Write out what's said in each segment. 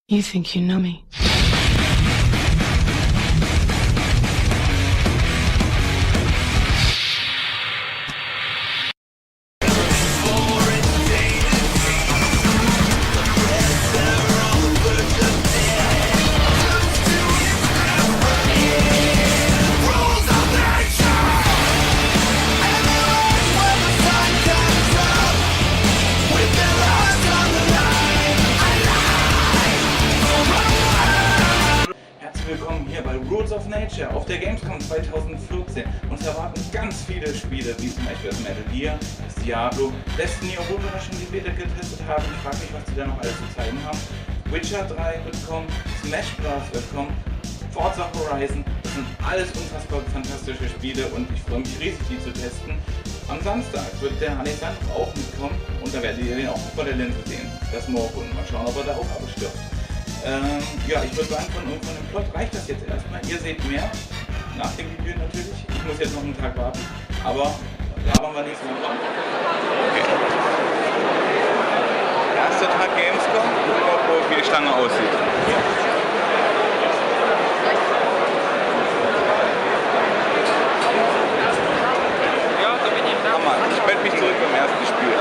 You think you know me. Willkommen hier bei Rules of Nature auf der Gamescom 2014. Uns erwarten ganz viele Spiele, wie zum Beispiel das Metal Gear, das Diablo, Destiny, obwohl wir da schon die Beta getestet haben. Ich frage mich, was die da noch alles zu zeigen haben. Witcher 3 wird kommen, Smash Bros. Wird kommen, Forza Horizon. Das sind alles unfassbar fantastische Spiele und ich freue mich riesig, die zu testen. Am Samstag wird der Alexander auch mitkommen und da werdet ihr den auch vor der Linse sehen. Das morgen. Mal schauen, ob er da auch abstirbt. Ja, ich würde sagen, von dem Plot reicht das jetzt erstmal. Ihr seht mehr, nach dem Video natürlich. Ich muss jetzt noch einen Tag warten, aber labern wir nächstes Mal dran. Okay. Erster Tag Gamescom, gucken wir mal, wie die Schlange aussieht. Ja, da bin ich da. Hammer, ich melde mich zurück beim ersten Spiel.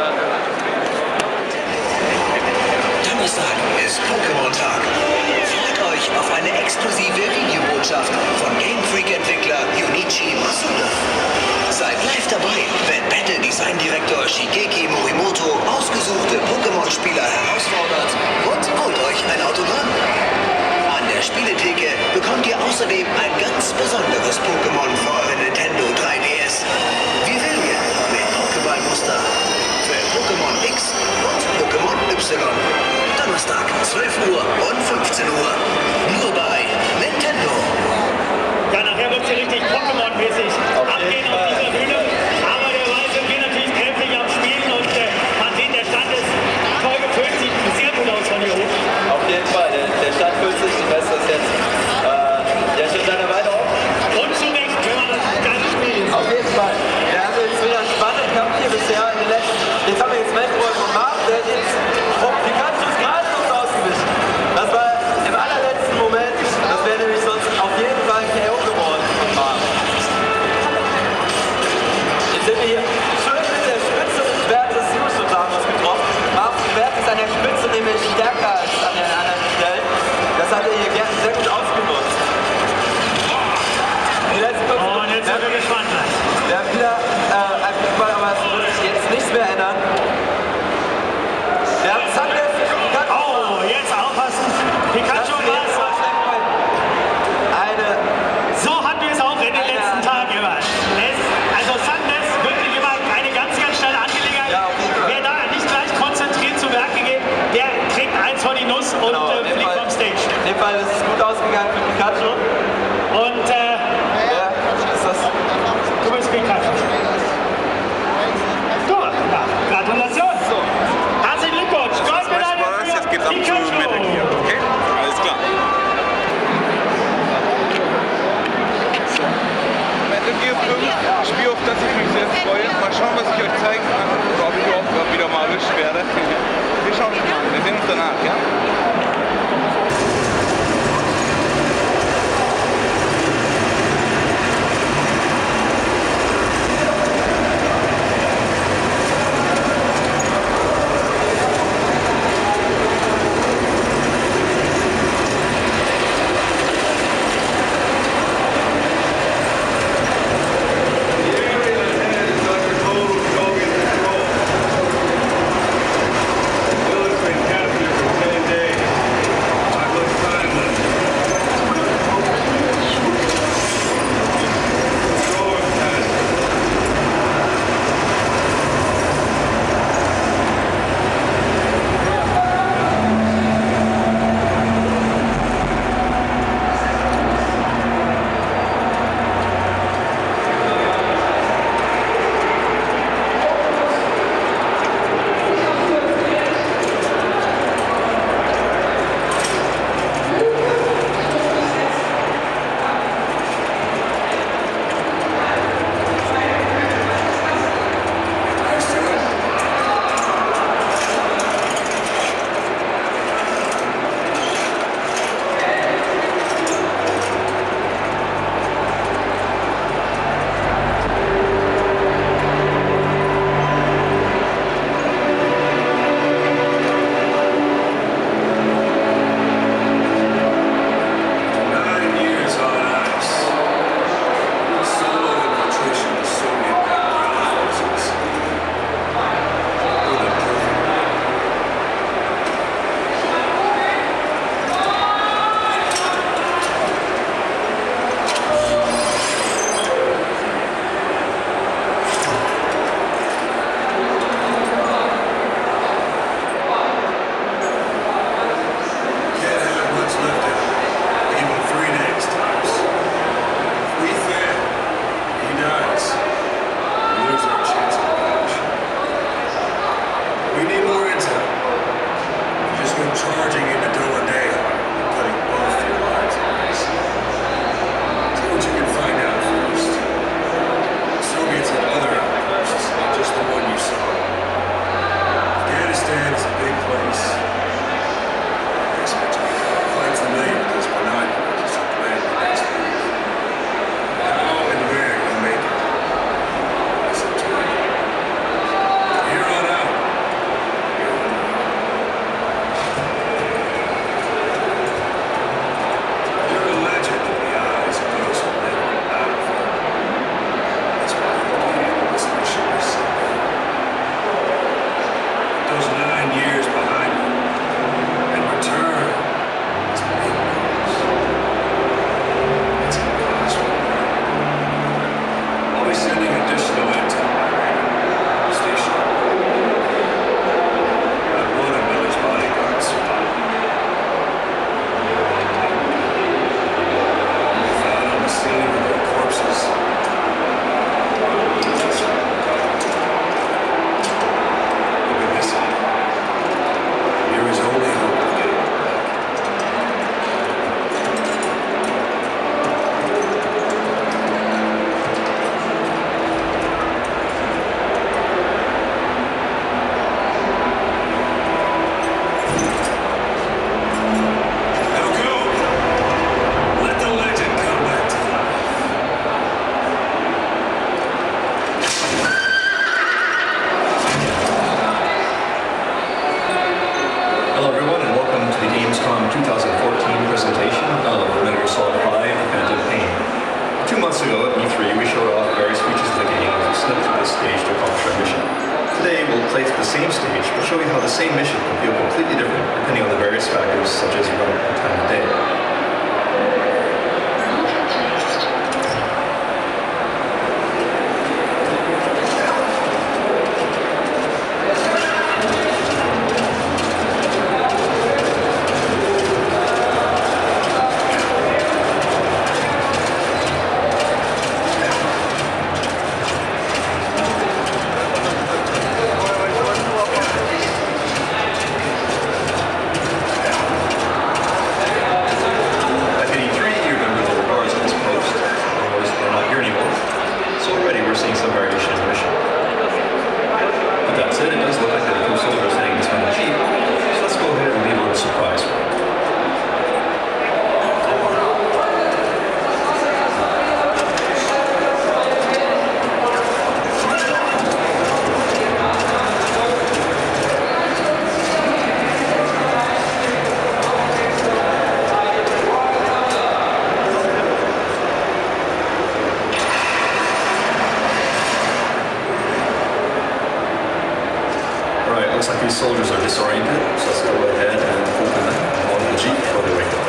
Donnerstag ist Pokémon-Tag. Freut euch auf eine exklusive Videobotschaft von Game Freak-Entwickler Junichi Masuda. Seid live dabei, wenn Battle-Design-Direktor Shigeki Morimoto ausgesuchte Pokémon-Spieler herausfordert und holt euch ein Autogramm. An der Spieletheke bekommt ihr außerdem ein ganz besonderes Pokémon für eure Nintendo 3DS. Wir wählen mit Pokéball-Muster für Pokémon X und Pokémon Y. Donnerstag, 12 Uhr und 15 Uhr. Nur bei Nintendo. Ja, nachher wird es hier richtig Pokémon-mäßig abgehen auf dieser Bühne. Aber derweil sind wir natürlich kräftig am Spielen und man sieht, der Stand ist toll gefüllt. Sieht sehr gut aus von hier oben. Auf jeden Fall, der Stand füllt sich, die Messe ist jetzt schon seit einer Weile auf. Und zu Recht, wenn man das Ganze spielt. Auf jeden Fall. Wir haben jetzt wieder einen spannenden Kampf hier bisher in den letzten. Jetzt haben wir jetzt Metro gemacht, der jetzt Pikachu ist gerade noch ausgewichen. Das war im allerletzten Moment, das wäre nämlich sonst auf jeden Fall ein KO geworden von Marv. Jetzt sind wir hier schön mit der Spitze des Wertes haben uns getroffen. Marvs Wert ist an der Spitze nämlich stärker als an den anderen Stellen. Das hat er hier sehr gut ausgenutzt. Die letzten 5 Minuten. Und jetzt sind wir gespannt. Wir haben wieder ein Fußball, aber es wird sich jetzt nichts mehr ändern. Wir haben Sunday. Oh, jetzt aufpassen. Pikachu war es. So hatten wir es auch in den letzten Tagen immer. Also Sundays wirklich immer eine ganz, ganz schnelle Angelegenheit. Ja, auf jeden Fall. Wer da nicht gleich konzentriert zu Werke geht, der kriegt eins vor die Nuss und fliegt vom Stage. In dem Fall ist es gut ausgegangen für Pikachu. soldiers are disoriented, so let's go ahead and open them on the Jeep before they wake up.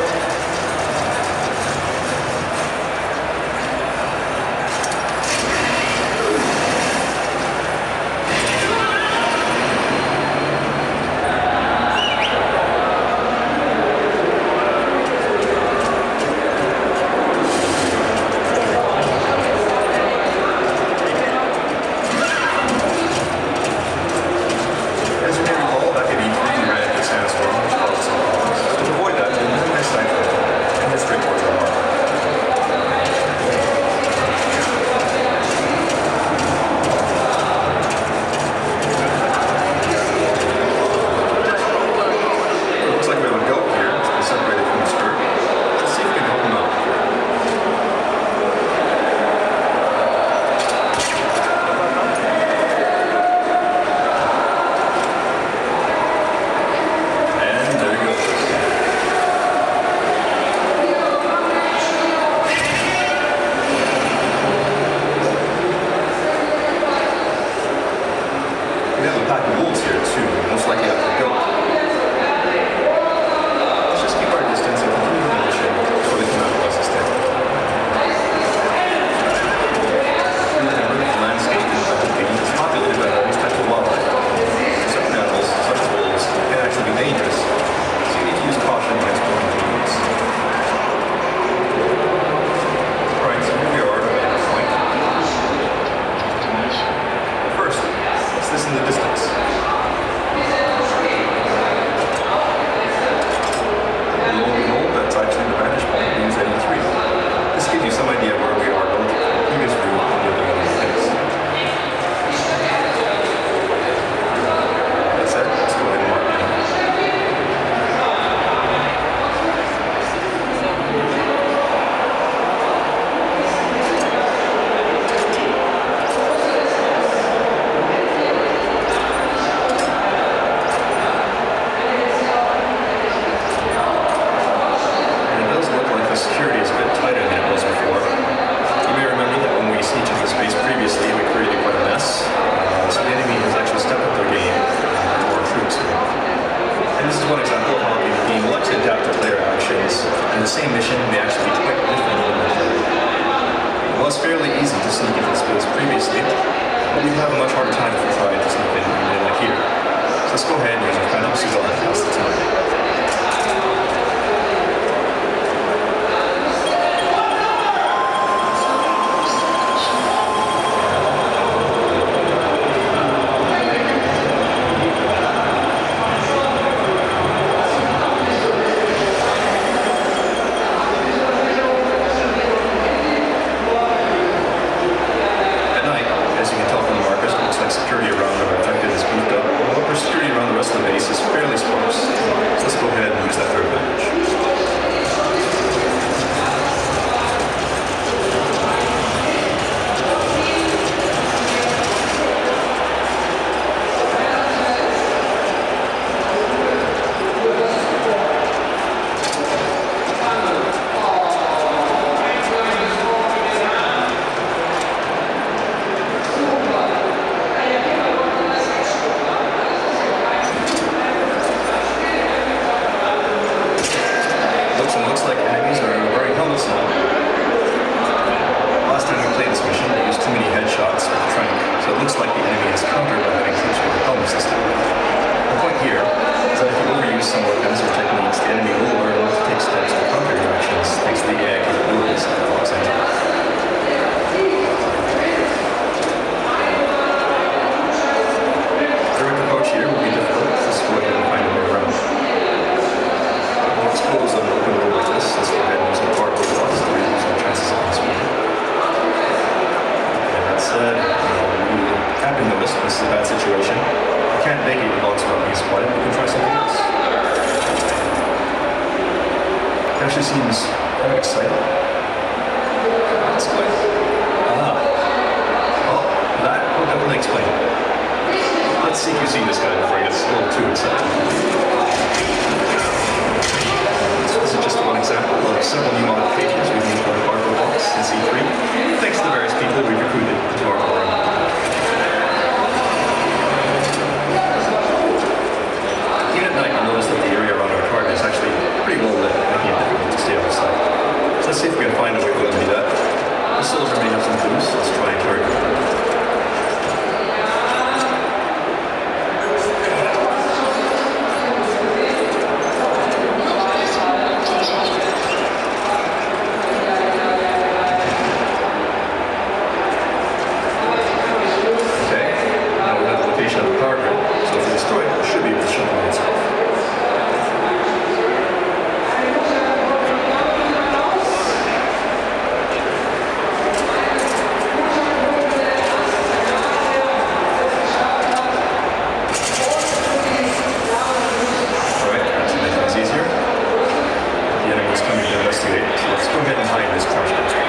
investigate. So let's go ahead and hide this trash basket.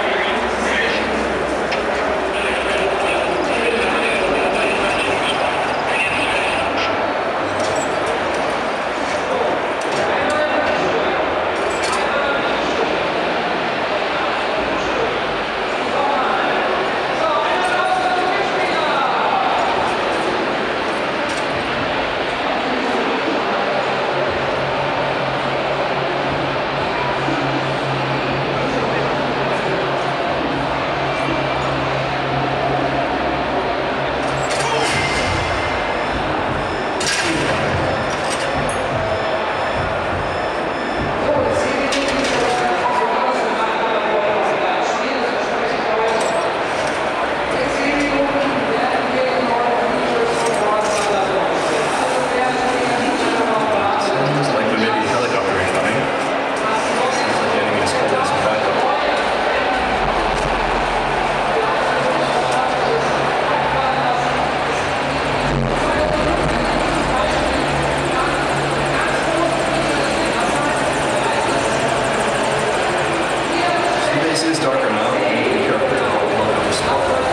This is darker now. You need to be careful to hold on to the spotlight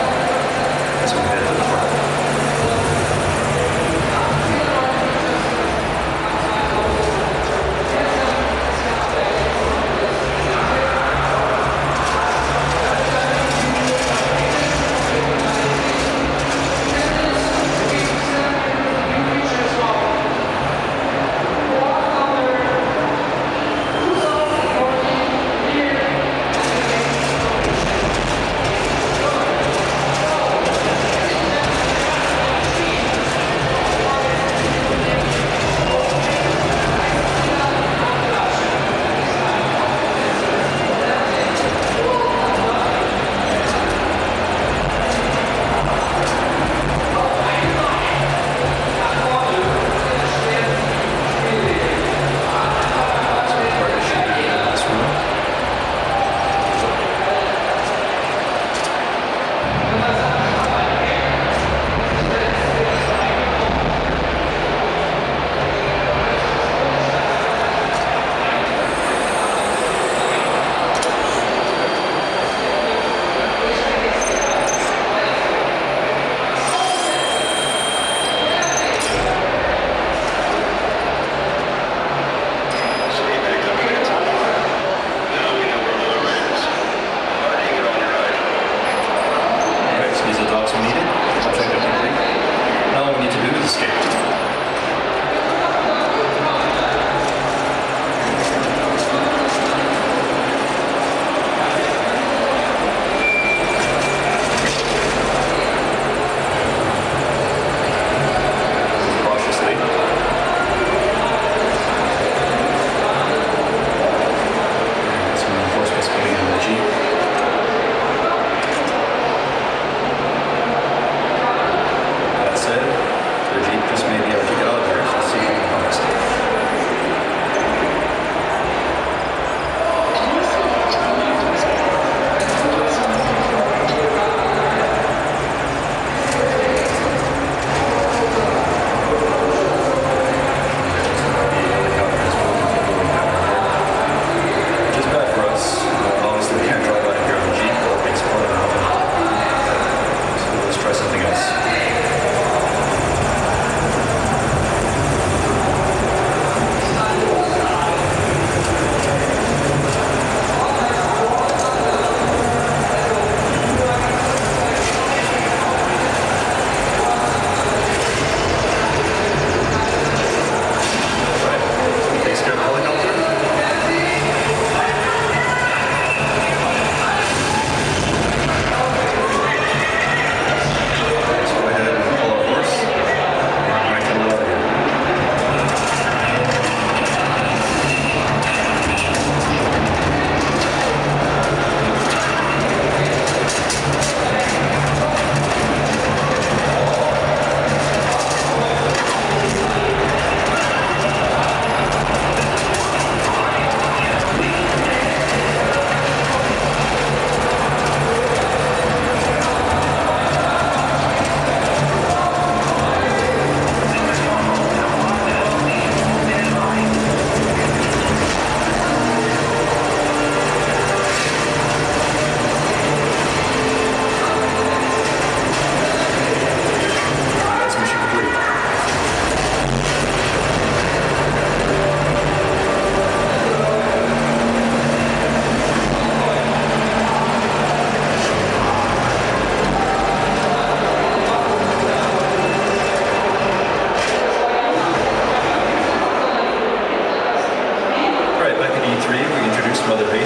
as we head to the front.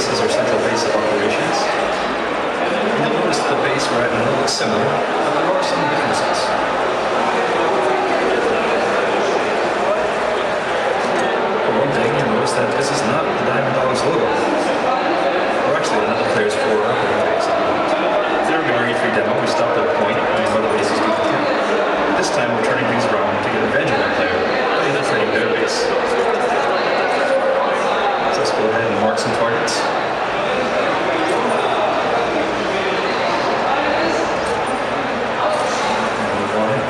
base as our central base of operations. And you'll notice that the base we're at now looks similar, but there are some differences. For one thing, you'll notice that this is not the Diamond Dogs logo. We're actually at another player's 4 operating base. During our E3 demo, we stopped at a point and one of the bases goofed through. This time we're turning things around to get revenge on that player by infiltrating their base. So let's go ahead and mark some targets. And move on in.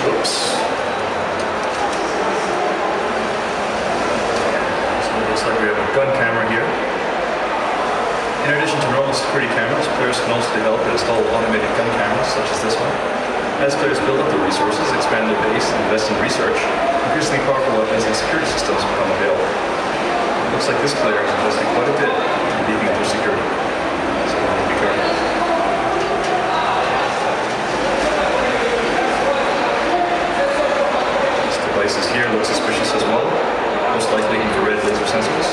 Oops. Looks like we have a gun camera here. In addition to normal security cameras, players can also develop and install automated gun cameras such as this one. As players build up their resources, expand their base, and invest in research, increasingly powerful weapons and security systems become available. It looks like this player is investing quite a bit in beefing up their security. So we need to be careful. This device here looks suspicious as well. Most likely infrared laser sensors.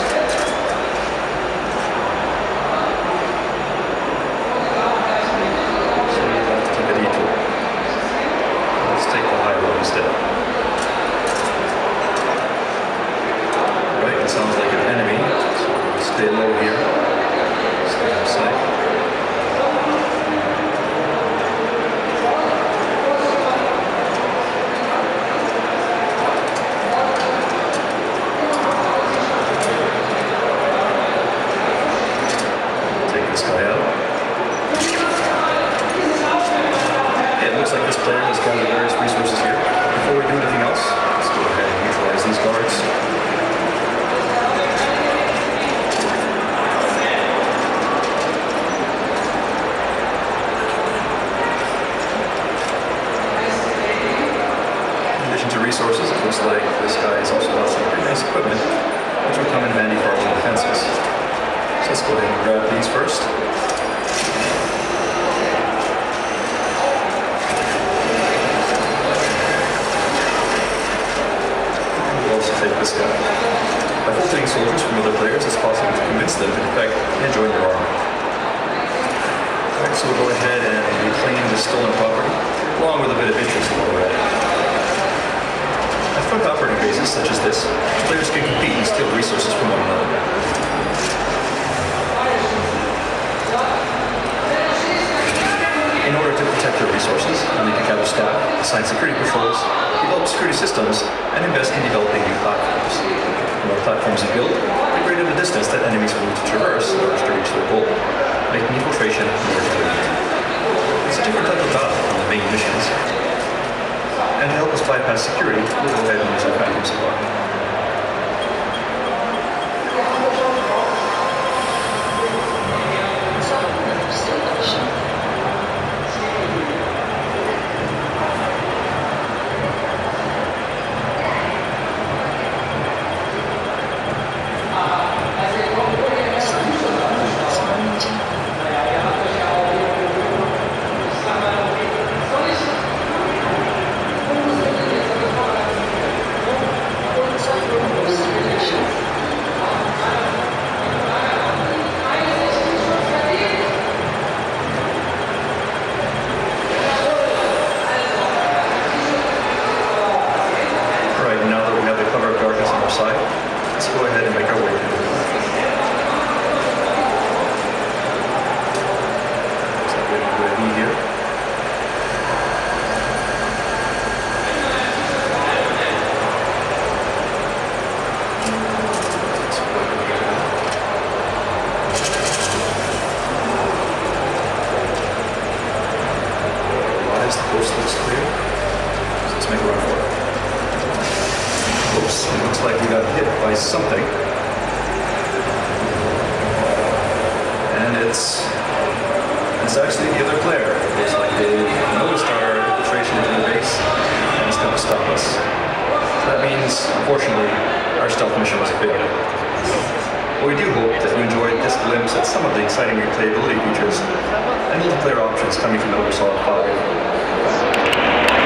So you have to take a detour. Let's take the high road instead. Right, it sounds like an enemy. So we'll stay low here. Stay out of sight. Resources, it looks like this guy has also got some pretty nice equipment, which will come in handy for our own defenses. So let's go ahead and grab these first. We'll also take this guy. By filtering soldiers from other players, it's possible to convince them to defect and join your army. Alright, so we'll go ahead and reclaim this stolen property, along with a bit of interest while we're at it. At front operating bases such as this, players can compete and steal resources from one another. In order to protect their resources, you'll need to gather staff, assign security patrols, develop security systems, and invest in developing new platforms. The more platforms you build, the greater the distance that enemies will need to traverse in order to reach their goal, making infiltration more difficult. It's a different type of battle from the main missions. And to help us bypass security, we'll go ahead and use our vacuum supply. Let's go ahead and make our way to it. Looks like we have a UAV here. Otherwise, the coast looks clear. So let's make a run for it. Oops, it looks like we got hit by something. And it's actually the other player. It looks like they noticed our infiltration into the base and it's going to stop us. So that means, unfortunately, our stealth mission was a failure. But we do hope that you enjoyed this glimpse at some of the exciting replayability features and multiplayer options coming from Metal Gear Solid 5.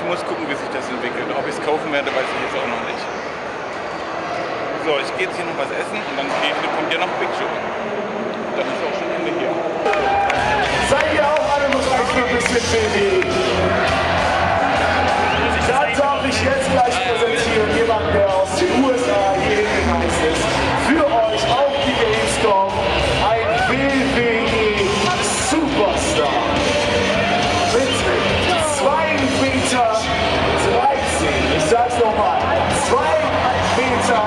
muss gucken, wie sich das entwickelt. Ob ich es kaufen werde, weiß ich jetzt auch noch nicht. So, ich gehe jetzt hier noch was essen und dann kommt ja noch Big Show. Dann ist auch schon Ende hier. Seid ihr auch alle bereit für ein bisschen BD? Dann darf ich jetzt gleich präsentieren, jemanden, der aus den USA hier hingereist ist. Für euch auf die Gamescom ein WWE Superstar. Mit 2,13 Meter. Ich sag's nochmal. 2,13 Meter.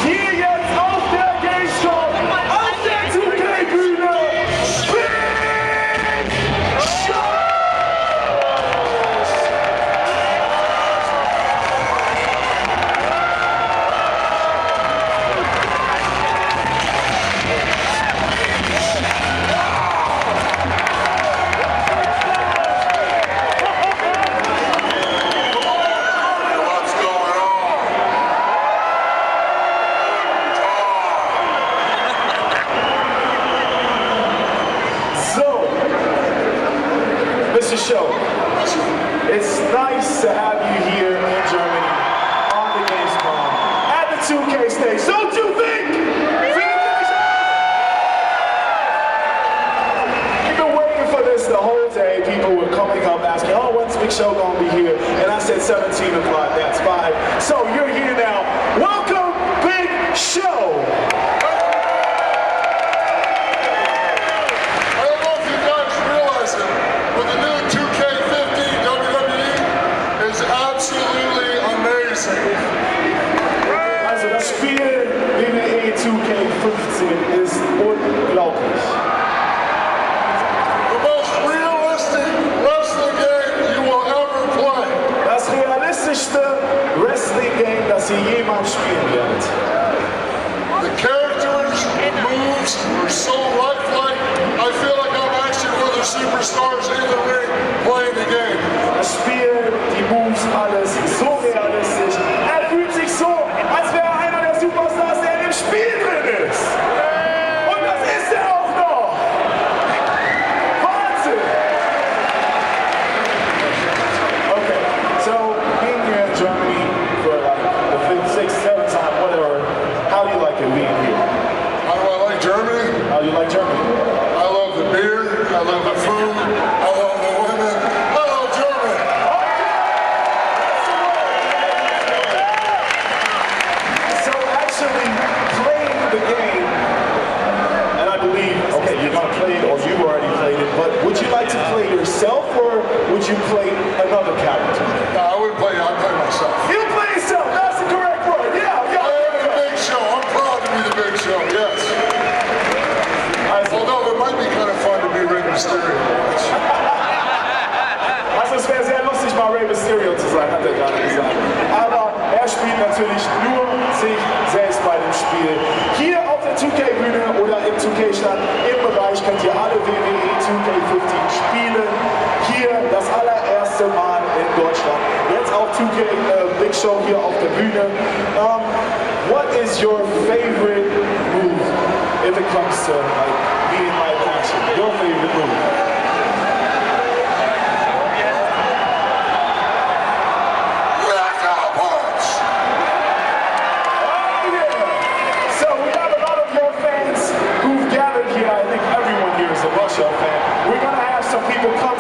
Hier jetzt auf der Gamescom, auf der 2K-Bühne. Mr. Show, it's nice to have you here in Germany on the Gamescom at the 2K stage. Don't you think? We've been waiting for this the whole day. People were coming up asking, oh, when's Big Show gonna be here? And I said 17 o'clock, that's 5. So you're here now. Welcome, Big Show. Also das Spiel WWE 2K15 ist unglaublich. The most realistic wrestling game you will ever play. Das realistischste Wrestling-Game, das ihr jemals spielen werdet. The characters and moves are so lifelike. I feel like I'm actually one of the superstars in the ring playing the game. Das Spiel, die Moves, alles so realistisch. Er fühlt sich so, als wäre er einer der Superstars, der in dem Spiel drin ist. Und das ist er auch noch. Wahnsinn. Okay, so being here in Germany for like the 5th, 6th, 7th time, whatever, how do you like it being here? How do I like Germany? How do you like Germany? I love the beer, I love the food, I love the women, I love Germany. So actually playing the game, and I believe, okay, you're gonna play it or you already played it, but would you like to play yourself or would you play another character? No, I wouldn't play, I'd play myself. You play yourself, that's the correct word, yeah. I am the Big Show, I'm proud to be the Big Show, yes. Although it might be kind of fun to be Rey Mysterio. Also es wäre sehr lustig, mal Rey Mysterio zu sein, hat er gerade gesagt. Aber er spielt natürlich nur sich selbst bei dem Spiel. Hier auf der 2K-Bühne oder im 2K-Stand im Bereich könnt ihr alle WWE 2K15 spielen. Hier das allererste Mal in Deutschland. Jetzt auch 2K Big Show hier auf der Bühne. What is your favorite move if it comes to like being live action? Your favorite move?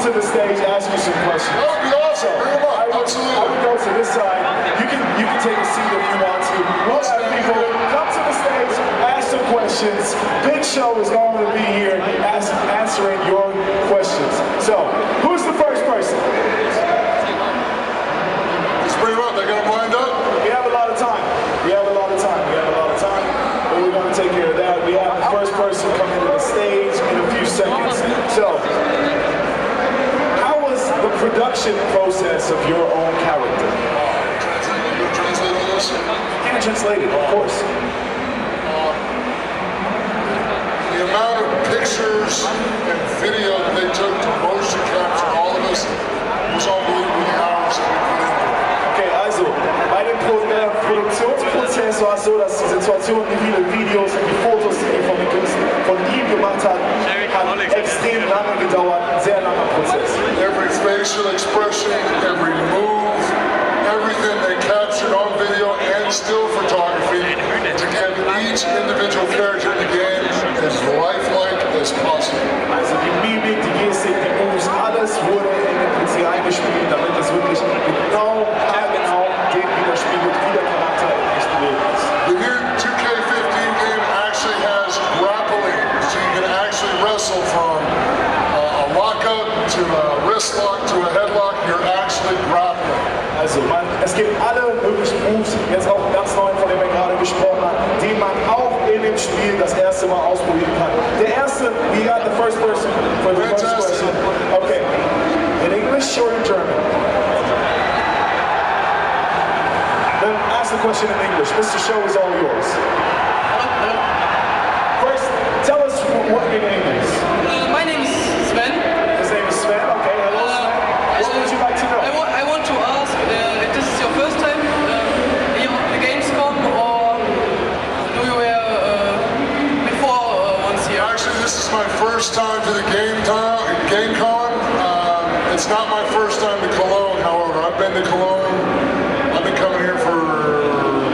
To the stage, ask you some questions. That would be awesome. Bring them up. Absolutely. I would go to this side. You can take a seat if you want to. We'll have people come to the stage, ask some questions. Big Show is going to be here answering your questions. So, who's the first person? Just bring them up. They got them lined up. We have a lot of time. But we're going to take care of that. We have the first person coming to the stage in a few seconds. So, the production process of your own character. You translate all this? Can I translate it? Of course. The amount of pictures and video that they took to motion capture all of us was unbelievable. The hours that we put into it. Okay, also, bei dem Produktionsprozess war es so, dass die Situation, wie viele Videos und die Fotos, die von ihm gemacht hat, hat extrem lange gedauert, ein sehr langer Prozess. Every space facial expression, every move, everything they captured on video and still photography to give each individual character in the game as lifelike as possible. Also die Mimik, die Gestik, die Moves, alles wurde in den PC eingespielt, damit es wirklich genau den widerspiegelt, wie der Charakter im echten Leben ist. The new 2K15 game actually has grappling, so you can actually wrestle from a lockup to a wrist lock to a headlock. You're actually grappling. Also es gibt alle möglichen Moves, jetzt auch ganz neu, von dem wir gerade gesprochen haben, die man auch in dem Spiel das erste Mal ausprobieren kann. Der erste, we got the first person for the first question. Okay, in English or in German? Then ask the question in English. Mr. Show is all yours. First, tell us what your name is. My name is Sven. His name is Sven. Okay, hello Sven. What would you like to know? I want to ask if this is your first time here at the Gamescom, or do you were before once here? Actually, this is my first time to the Gamecom. It's not my first time to Cologne, however. I've been to Cologne. I've been coming here for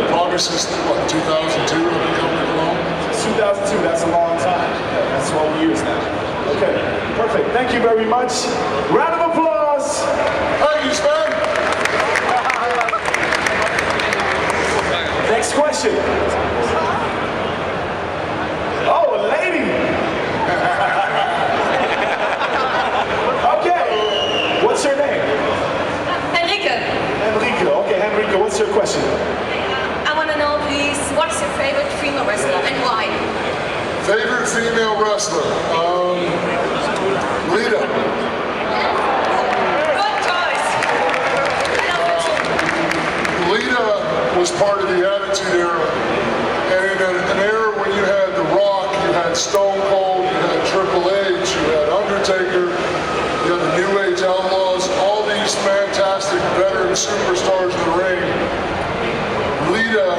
probably since 2002. I've been coming to Cologne. 2002, that's a long time. That's 12 years now. Okay, perfect. Thank you very much. Round of applause. Thank you, Sven. Next question. Oh, a lady. Okay, what's your name? Enrique, Enrique. Okay, Enrique, what's your question? I want to know, please, what's your favorite female wrestler and why? Favorite female wrestler? Lita. Good choice. I love it. Lita was part of the Attitude Era. And in an era when you had The Rock, you had Stone Cold, you had Triple H, you had Undertaker, you had the New Age Outlaws, all these fantastic veteran superstars in the ring. Lita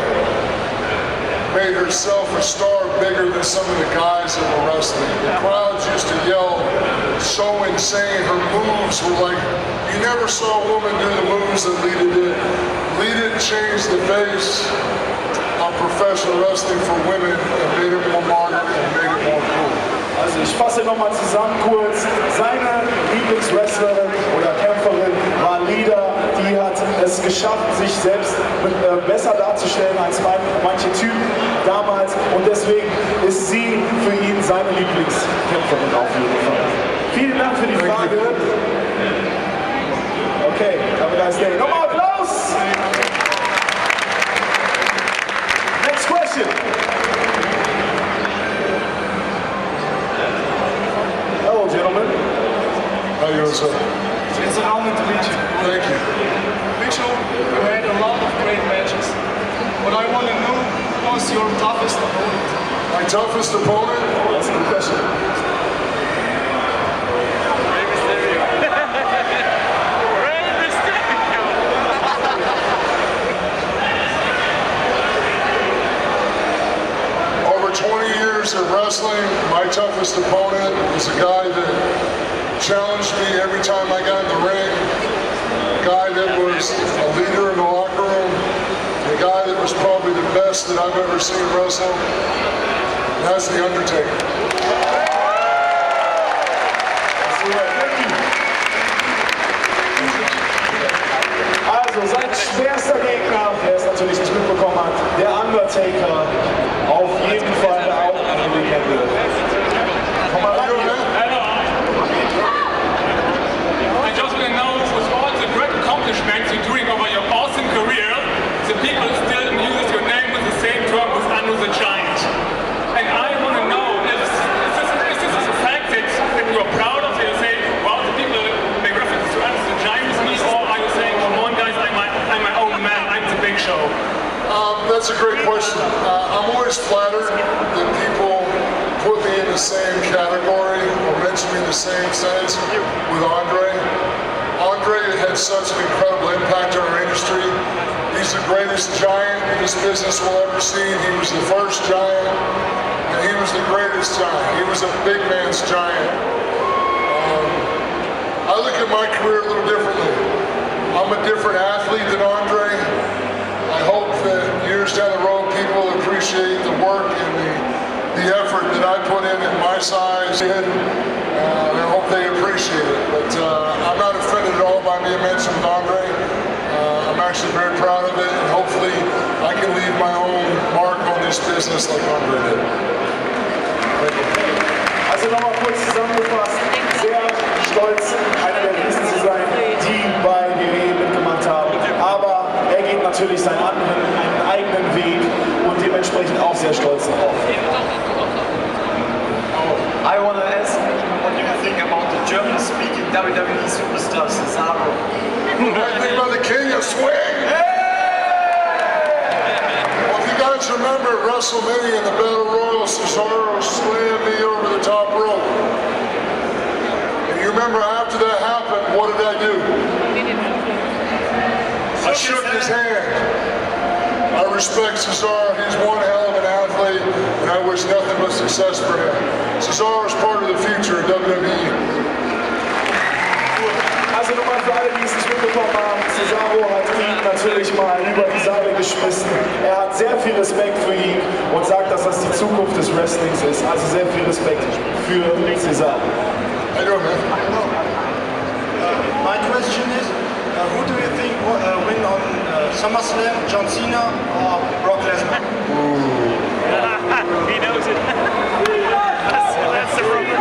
made herself a star bigger than some of the guys that were wrestling. The crowds used to yell, so insane. Her moves were like, you never saw a woman do the moves that Lita did. Lita changed the face of professional wrestling for women and made it more modern and made it more cool. Also ich fasse nochmal zusammen kurz. Seine Lieblingswrestlerin oder Kämpferin war Lita. Die hat es geschafft, sich selbst besser darzustellen als manche Typen damals. Und deswegen ist sie für ihn seine Lieblingskämpferin auf jeden Fall. Vielen Dank für die Frage. Okay, have a nice day. Nochmal Applaus! Next question. Hello, gentlemen. How you doing, sir? It's an honor to meet you. Thank you. Mitchell, you had a lot of great matches. But I want to know, who was your toughest opponent? My toughest opponent? That's a good question. Over 20 years of wrestling, my toughest opponent was a guy that challenged me every time I got in the ring. A guy that was a leader in the locker room. A guy that was probably the best that I've ever seen wrestle. And that's The Undertaker. Also sein schwerster Gegner, der es natürlich nicht mitbekommen hat, der Undertaker, auf jeden Fall auch eine Legende. Komm mal ran hier. I just want to know, with all the great accomplishments you're doing over your awesome career, the people still use your name with the same term with Andrew the Giant. And I want to know, is this a fact that you're proud of it? You say, wow, the people make reference to Andrew the Giant with me, or are you saying, come on guys, I'm my own man, I'm the big show? That's a great question. I'm always flattered that people put me in the same category or mention me in the same sentence with Andre. Andre had such an incredible impact on our industry. He's the greatest giant this business will ever see. He was the first giant, and he was the greatest giant. He was a big man's giant. I look at my career a little I'm a different athlete than Andre. I hope that years down the road people appreciate the work and the effort that I put in at my size. I hope they appreciate it. But I'm not offended at all by being mentioned with Andre. I'm actually very proud of it, and hopefully I can leave my own mark on this business like Andre did. Also nochmal kurz zusammengefasst, sehr stolz, einer der Riesen zu sein, die bei yeahi mitgemacht haben. Aber er geht natürlich seinen eigenen Weg und dementsprechend auch sehr stolz darauf. I want to ask, what do you think about the German-speaking WWE superstar Cesaro? I think about the king of swing. Well, if you guys remember at WrestleMania in the Battle Royal, Cesaro slammed me over the top rope. And you remember after that happened, what did I do? I shook his hand. I respect Cesaro. He's one hell of an athlete, and I wish nothing but success for him. Cesaro is part of the future of WWE. Also nochmal für alle, die es nicht mitbekommen haben, Cesaro hat ihn natürlich mal über die Seile geschmissen. Er hat sehr viel Respekt für ihn und sagt, dass das die Zukunft des Wrestlings ist. Also sehr viel Respekt für Cesaro. How you doing, man? My question is, who do you think win on SummerSlam, John Cena or Brock Lesnar? He knows it. That's the problem.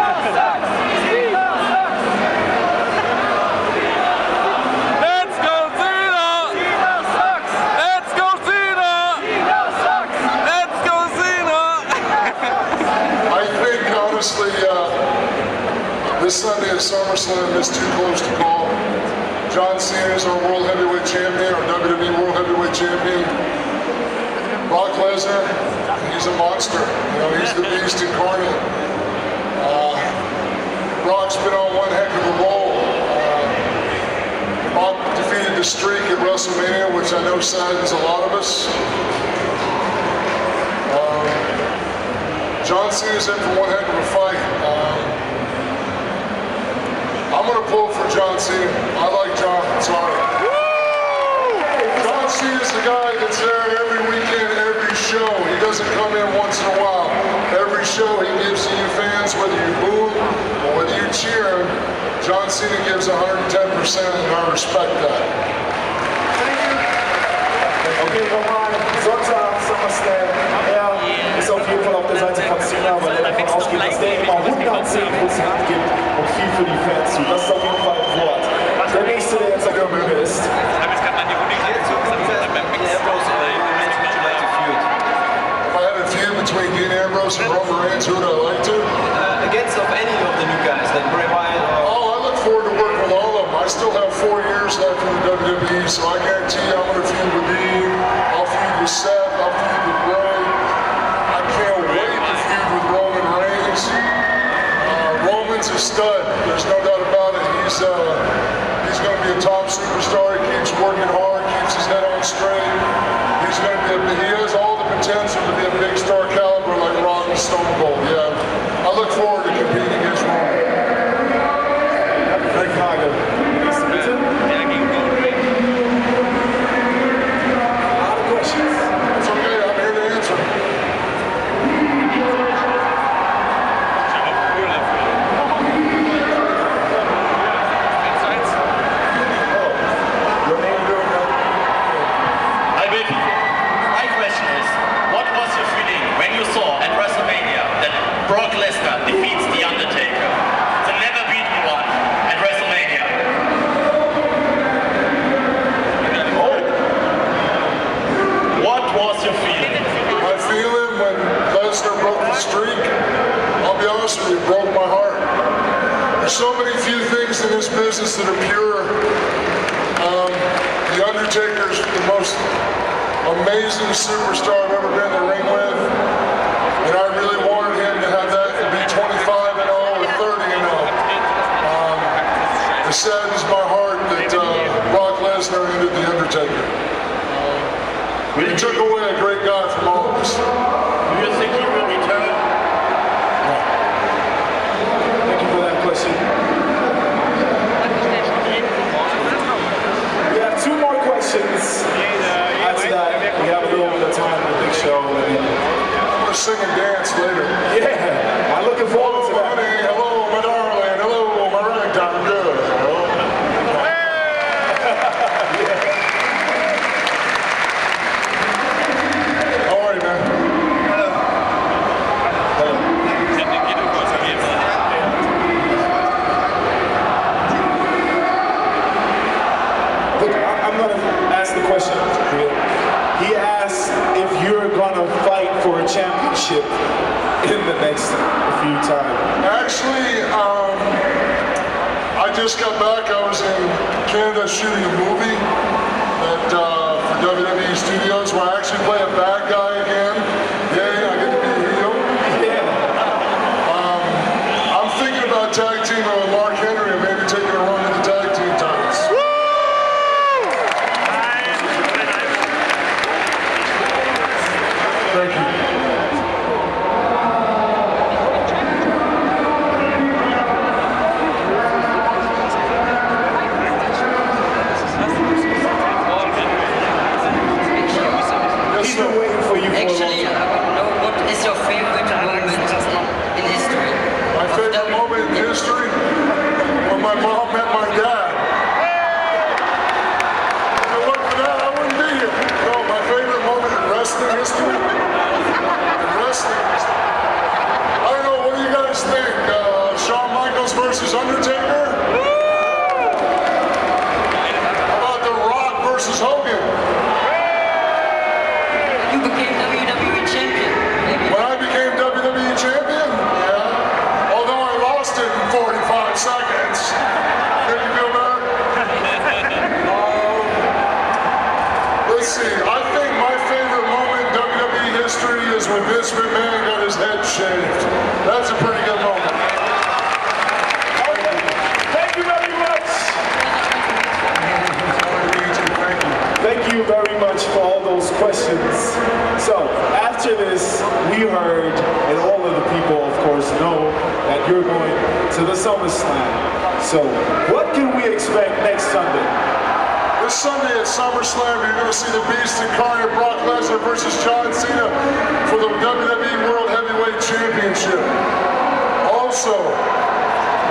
Honestly, this Sunday at SummerSlam is too close to call. John Cena is our World Heavyweight Champion, our WWE World Heavyweight Champion. Brock Lesnar, he's a monster. You know, he's the beast incarnate. Brock's been on one heck of a roll. Brock defeated the streak at WrestleMania, which I know saddens a lot of us. John Cena's in for one heck of a fight. I'm going to pull for John Cena. I like John. Sorry. John Cena's the guy that's there every weekend, every show. He doesn't come in once in a while. Every show he gives to you fans, whether you boo him or whether you cheer him, John Cena gives 110%, and I respect that. Okay, nochmal, Sonntag, SummerSlam. Er ist auf jeden Fall auf der Seite von Cena, weil er davon ausgeht, dass der immer 110% gibt und viel für die Fans tut. Das ist auf jeden Fall ein Wort. Der nächste, der jetzt auf der Bühne ist. If I had a feud between Dean Ambrose and Roman Reigns, who would I like to? Against any of the new guys, like Bray Wyatt or... Oh, I look forward to working with all of them. I still have 4 years left in the WWE, so I guarantee you I'm going to feud with Dean, I'll feud with Seth, I'll feud with Bray. I can't wait to feud with Roman Reigns. Roman's a stud, there's no doubt about it. He's going to be a top superstar. He keeps working hard, keeps his head on straight. He has all the potential to be a big star caliber like Rock and Stone Cold. Yeah, I look forward to competing against Roman. Keine Frage. Nächste bitte. Questions. It's okay, I'm here to answer. My question is, what was your feeling when you saw at WrestleMania that Brock Lesnar defeats The Undertaker, the never beaten one, at WrestleMania? What was your feeling? My feeling when Lesnar broke the streak, I'll be honest with you, it broke my heart. There's so many few things in this business that are pure. The Undertaker's the most amazing superstar I've ever been in the ring with, and I really wanted him to have that and be 25-0 or 30-0. It saddens my heart that Brock Lesnar ended The Undertaker. He took away a great guy from all of us. Do you think he will return? Thank you for that question. We have 2 question. He asked if you're gonna fight for a championship in the next few times. Actually, I just got back. I was in Canada shooting a movie for WWE Studios where I actually play a bad guy again. Yay, I get to be a heel. I'm thinking about tag teaming with Mark Henry and maybe taking a run at the tag team titles. Thank you. He's been waiting for you for Actually, a long I time. want to know what is your favorite moment in history? My favorite moment in history? When my mom met my dad. If it wasn't for that, I wouldn't be here. No, my favorite moment in wrestling history? In wrestling history? I don't know, what do you guys think? Shawn Michaels versus Undertaker? How about The Rock versus Hogan? You became WWE champion. Maybe. When I became WWE champion? Yeah. Although I lost it in 45 seconds. Did you feel better? Let's see. I think my favorite moment in WWE history is when Vince McMahon got his head shaved. That's a pretty good moment. Thank you very much. Thank you very much for all those questions. So, after this, we heard, and all of the people, of course, know that you're going to the SummerSlam. So, what can we expect next Sunday? This Sunday at SummerSlam, you're going to see the Beast Incarnate Brock Lesnar versus John Cena for the WWE World Heavyweight Championship. Also,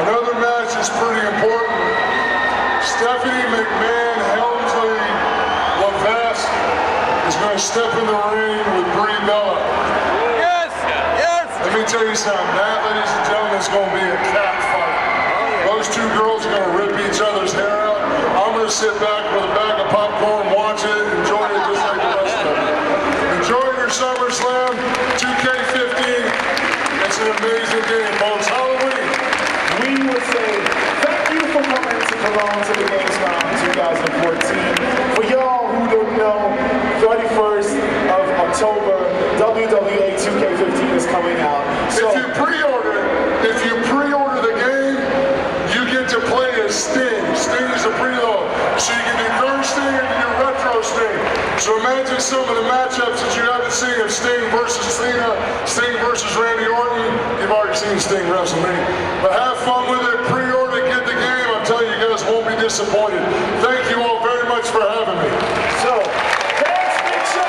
another match is pretty important. Stephanie McMahon Helmsley Levesque is going to step in the ring with Brie Bella. Yes! Yes! Let me tell you something, that, ladies and gentlemen, is going to be a cat fight. Those two girls are going to rip each other's hair out. I'm going to sit back with a bag of popcorn, watch it, enjoy it just like the rest of it. Enjoy your SummerSlam 2K15. It's an amazing game, folks. Halloween. We would say thank you for coming to Cologne to the Gamescom 2014. For y'all who don't know, 31st of October, WWE 2K15 is coming out. So If you pre-order the game, you get to play as Sting. Sting is a preload. So you can do current Sting and you do retro Sting. So imagine some of the matchups that you haven't seen of Sting versus Cena, Sting versus Randy Orton. You've already seen Sting WrestleMania. But have fun with it, pre-order, get the game. I'm telling you, you guys won't be disappointed. Thank you all very much for having me. So, thanks, Big Show!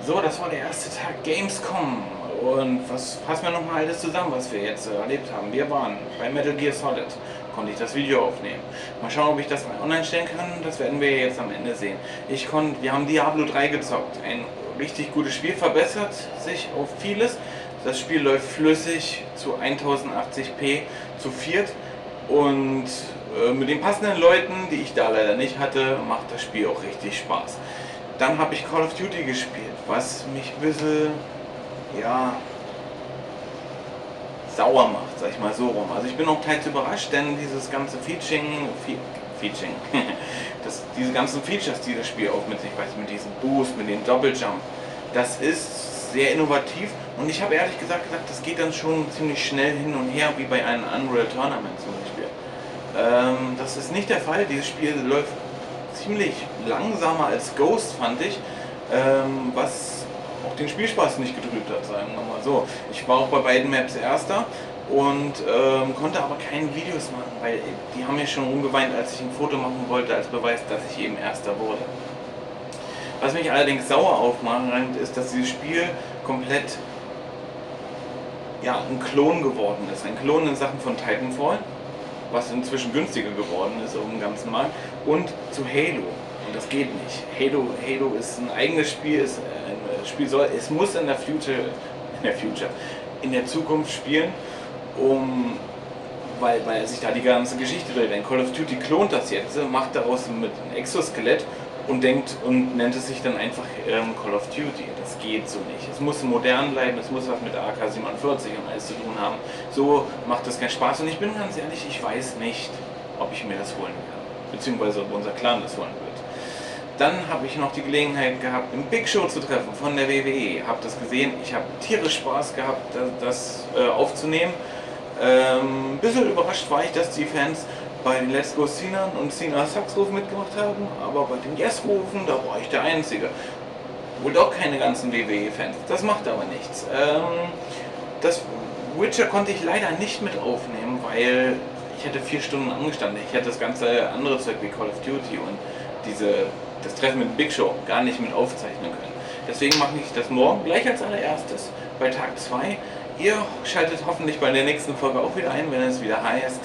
So, das war der erste Tag Gamescom. Und fassen wir nochmal alles zusammen, was wir jetzt erlebt haben. Wir waren bei Metal Gear Solid, konnte ich das Video aufnehmen. Mal schauen, ob ich das mal online stellen kann, das werden wir jetzt am Ende sehen. Wir haben Diablo 3 gezockt, ein richtig gutes Spiel, verbessert sich auf vieles. Das Spiel läuft flüssig zu 1080p zu viert und mit den passenden Leuten, die ich da leider nicht hatte, macht das Spiel auch richtig Spaß. Dann habe ich Call of Duty gespielt, was mich ein bisschen, ja, sauer macht, sag ich mal so rum. Also ich bin auch teils überrascht, denn dieses ganze diese ganzen Features, die das Spiel auch mit sich weiß, mit diesem Boost, mit dem Doppeljump, das ist sehr innovativ und ich habe ehrlich gesagt das geht dann schon ziemlich schnell hin und her, wie bei einem Unreal Tournament zum Beispiel. Das ist nicht der Fall, dieses Spiel läuft ziemlich langsamer als Ghost, fand ich, was auch den Spielspaß nicht getrübt hat, sagen wir mal so. Ich war auch bei beiden Maps Erster und konnte aber keine Videos machen, weil die haben mir schon rumgeweint, als ich ein Foto machen wollte, als Beweis, dass ich eben Erster wurde. Was mich allerdings sauer aufmacht, ist, dass dieses Spiel komplett ein Klon geworden ist. Ein Klon in Sachen von Titanfall, was inzwischen günstiger geworden ist auf dem ganzen Markt, und zu Halo. Und das geht nicht. Halo ist ein eigenes Spiel, es muss in der Zukunft spielen, weil sich da die ganze Geschichte dreht. Denn Call of Duty klont das jetzt, macht daraus mit einem Exoskelett und nennt es sich dann einfach Call of Duty. Das geht so nicht. Es muss modern bleiben, es muss was mit AK-47 und alles zu tun haben. So macht das keinen Spaß. Und ich bin ganz ehrlich, ich weiß nicht, ob ich mir das holen kann. Beziehungsweise ob unser Clan das holen wird. Dann habe ich noch die Gelegenheit gehabt, im Big Show zu treffen von der WWE. Habt das gesehen? Ich habe tierisch Spaß gehabt, das aufzunehmen. Ein bisschen überrascht war ich, dass die Fans bei den Let's Go Cena und Cena Sucks Rufen mitgemacht haben, aber bei den Yes Rufen, da war ich der Einzige. Wohl doch keine ganzen WWE-Fans. Das macht aber nichts. Das Witcher konnte ich leider nicht mit aufnehmen, weil ich hätte 4 Stunden angestanden. Ich hätte das ganze andere Zeug wie Call of Duty und das Treffen mit Big Show gar nicht mit aufzeichnen können. Deswegen mache ich das morgen gleich als allererstes bei Tag 2. Ihr schaltet hoffentlich bei der nächsten Folge auch wieder ein, wenn es wieder heißt